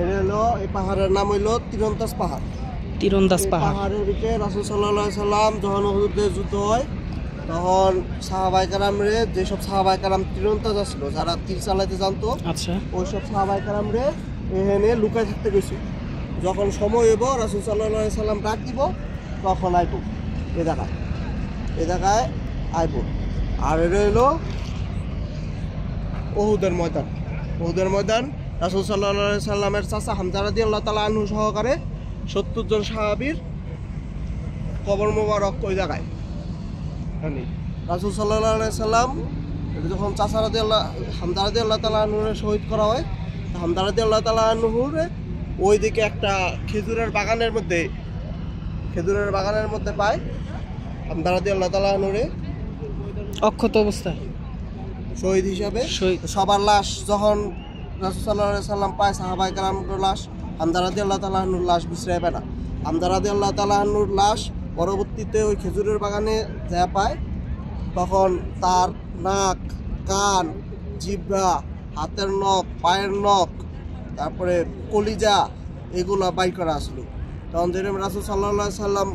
এর হলো এই পাহাড়ের নাম হইলো তীরন্দাজ পাহাড়। তীরন্দাজ পাহাড়। পাহাড়ের ভিতরে রাসূল সাল্লাল্লাহু আলাইহি সাল্লাম যখন উহুদের যুদ্ধ হয় তখন সাহাবায়ে কেরামরে, যেসব সাহাবায়ে কেরাম তীরন্দাজ ছিল, যারা তীর চালাতে জানতো, আচ্ছা, ওইসব সাহাবায়ে কেরামরে এখানে লুকায় থাকতে গেছে। যখন সময় হইব রাসূল সাল্লাল্লাহু আলাইহি সাল্লাম ডাক দিব তখন আইব এ জায়গায় আইব। আর এটা হইলো উহুদের ময়দান। উহুদের ময়দান রাসূল সাল্লাল্লাহু আলাইহি সাল্লামের চাচা হামজা রাদিয়াল্লাহু তাআলা আনহু সহকারে 70 জন সাহাবীর কবর মোবারক ওই জায়গায়। রাসূল সাল্লাল্লাহু আলাইহি সাল্লাম যখন চাচা হামজা রাদিয়াল্লাহু তাআলা আনহুরে শহীদ করা হয়, হামজা রাদিয়াল্লাহু তাআলা আনহুরে ওইদিকে একটা খেজুরের বাগানের মধ্যে পায় হামজা রাদিয়াল্লাহু তাআলা আনহুরে অক্ষত অবস্থায় শহীদ হিসাবে। শহীদ। সবার লাশ যখন রাসূল সাল্লাল্লাহু আলাইহি সাল্লাম পায়, সাহাবায়ে কেরামের লাশ, হামজা রাদিয়াল্লাহু তাআলা আনহুর লাশ বিছরায় পায় না। হামজা রাদিয়াল্লাহু তাআলা আনহুর লাশ পরবর্তীতে ওই খেজুরের বাগানে যা পায়, তখন তার নাক, কান, জিহ্বা, হাতের নখ, পায়ের নখ, তারপরে কলিজা, এগুলো বাই করা আসলো। তখন যেরকম রাসূল সাল্লাল্লাহু আলাইহি সাল্লাম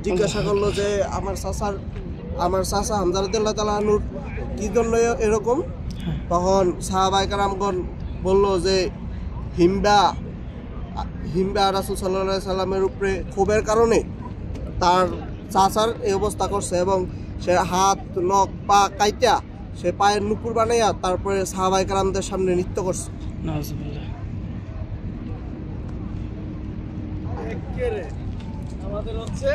জিজ্ঞাসা করলো যে আমার চাচা হামজা রাদিয়াল্লাহু তাআলা আনহুর কি জন্য এরকম, তখন সাহাবায়ে কেরামগণ বলল যে হিমবা রাসূল সাল্লাল্লাহু আলাইহি সাল্লামের উপরে ক্ষোভের কারণে তার চাচার এই অবস্থা করছে, এবং সে হাত, নখ, পা কাইটা সে পায়ের নুপুর বানাইয়া তারপরে সাহাবায়ে কেরামদের সামনে নৃত্য করছে। নাউজুবিল্লাহ। আমাদের হচ্ছে